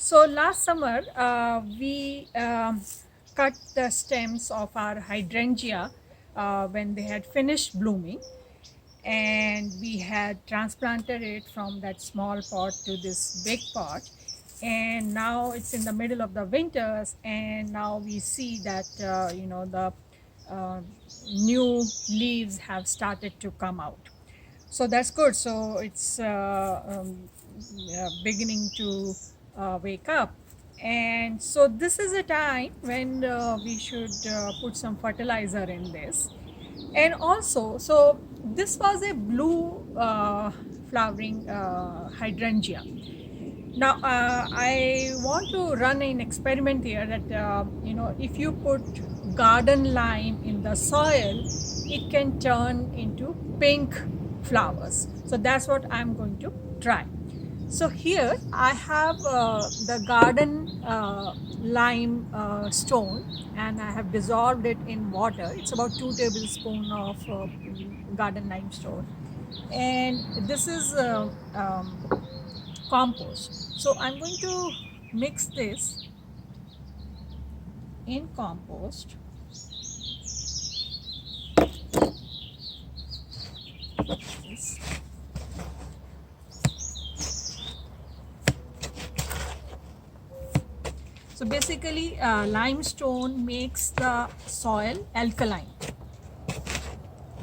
So last summer, we cut the stems of our hydrangea when they had finished blooming, and we had transplanted it from that small pot to this big pot. And now it's in the middle of the winters, and now we see that the uh, new leaves have started to come out. So that's good. So it's beginning to wake up. And so this is a time when we should put some fertilizer in this. And also, so this was a blue flowering hydrangea. Now, I want to run an experiment here that, if you put garden lime in the soil, it can turn into pink flowers. So that's what I'm going to try. So here I have the garden lime stone, and I have dissolved it in water. It's about 2 tablespoons of garden limestone, and this is compost. So I'm going to mix this in compost. Yes. So basically, limestone makes the soil alkaline,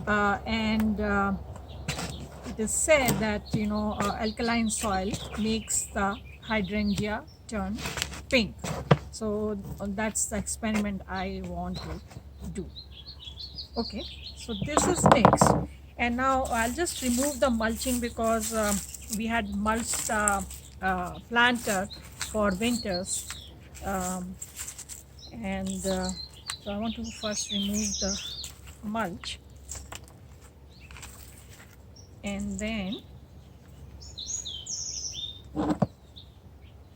and it is said that alkaline soil makes the hydrangea turn pink. So that's the experiment I want to do. Okay, so this is mixed, and now I'll just remove the mulching because we had mulched the planter for winters, um, and so I want to first remove the mulch, and then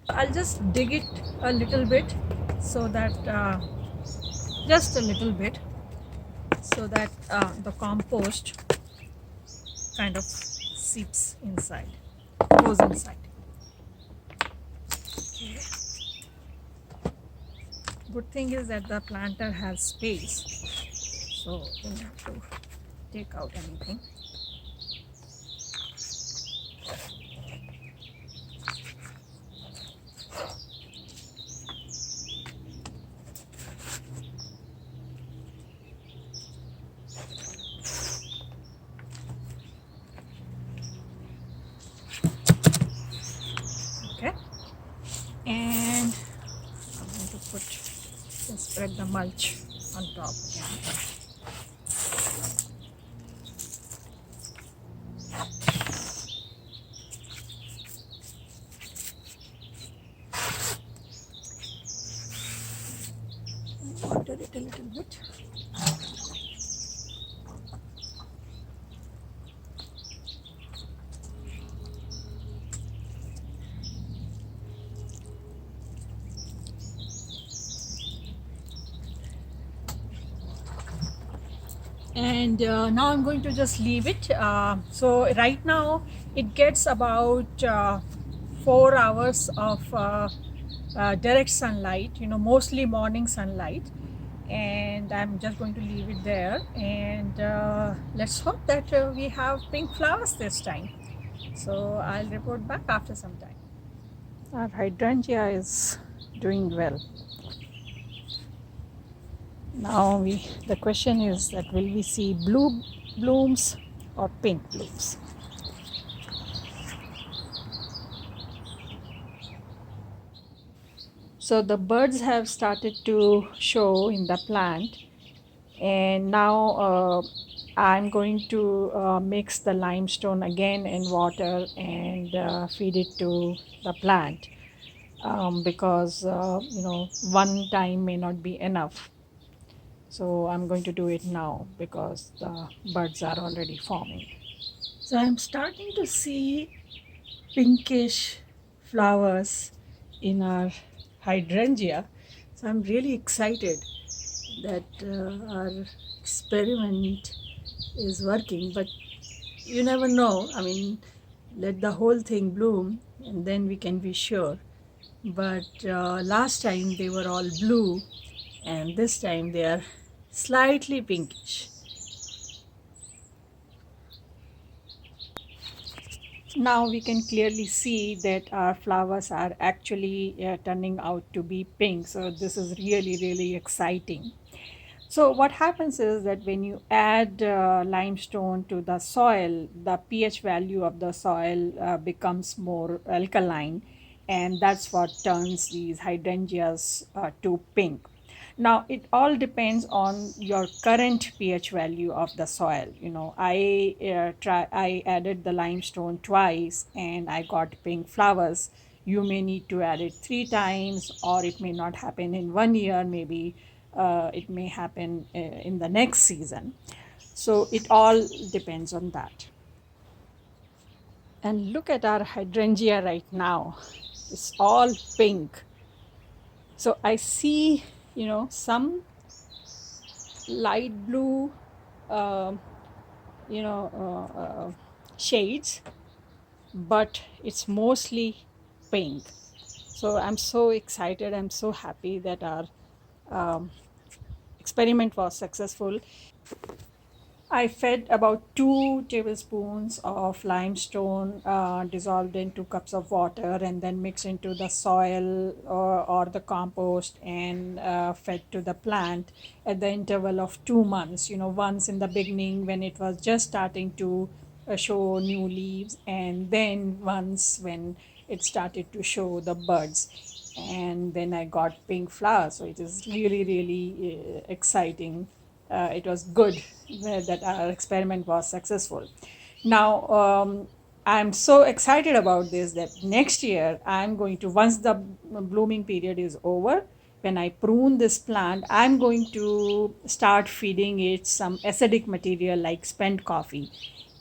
I'll just dig it a little bit, so that just a little bit, so that the compost kind of seeps inside, goes inside. Okay. Good thing is that the planter has space, so don't have to take out anything. Okay, and I'm going to spread the mulch on top again. Water it a little bit. And now I'm going to just leave it. So right now it gets about 4 hours of direct sunlight, mostly morning sunlight, and I'm just going to leave it there, and let's hope that we have pink flowers this time. So I'll report back after some time. Our hydrangea is doing well. Now the question is that will we see blue blooms or pink blooms? So the birds have started to show in the plant, and now I'm going to mix the limestone again in water and feed it to the plant, because one time may not be enough. So I'm going to do it now because the buds are already forming. So I'm starting to see pinkish flowers in our hydrangea. So I'm really excited that our experiment is working, but you never know. I mean, let the whole thing bloom and then we can be sure but last time they were all blue, and this time they are slightly pinkish. Now we can clearly see that our flowers are actually turning out to be pink. So this is really, really exciting. So what happens is that when you add limestone to the soil, the pH value of the soil becomes more alkaline, and that's what turns these hydrangeas to pink. Now it all depends on your current pH value of the soil. I added the limestone twice and I got pink flowers. You may need to add it 3 times, or it may not happen in 1 year. Maybe it may happen in the next season. So it all depends on that. And look at our hydrangea right now. It's all pink. So I see, some light blue, um shades, but it's mostly pink. So I'm so excited. I'm so happy that our um, experiment was successful. I fed about 2 tablespoons of limestone dissolved in 2 cups of water and then mixed into the soil or the compost and fed to the plant at the interval of 2 months. Once in the beginning when it was just starting to show new leaves, and then once when it started to show the buds. And then I got pink flowers. So it is really, really exciting. It was good that our experiment was successful. Now, I'm so excited about this that next year I'm going to, once the blooming period is over, when I prune this plant, I'm going to start feeding it some acidic material like spent coffee.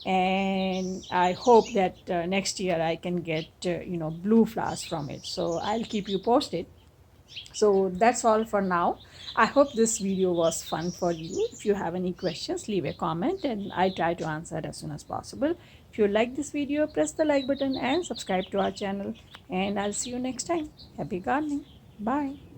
And I hope that next year I can get, blue flowers from it. So I'll keep you posted. So that's all for now. I hope this video was fun for you. If you have any questions, leave a comment and I try to answer as soon as possible. If you like this video, press the like button and subscribe to our channel. And I'll see you next time. Happy gardening. Bye.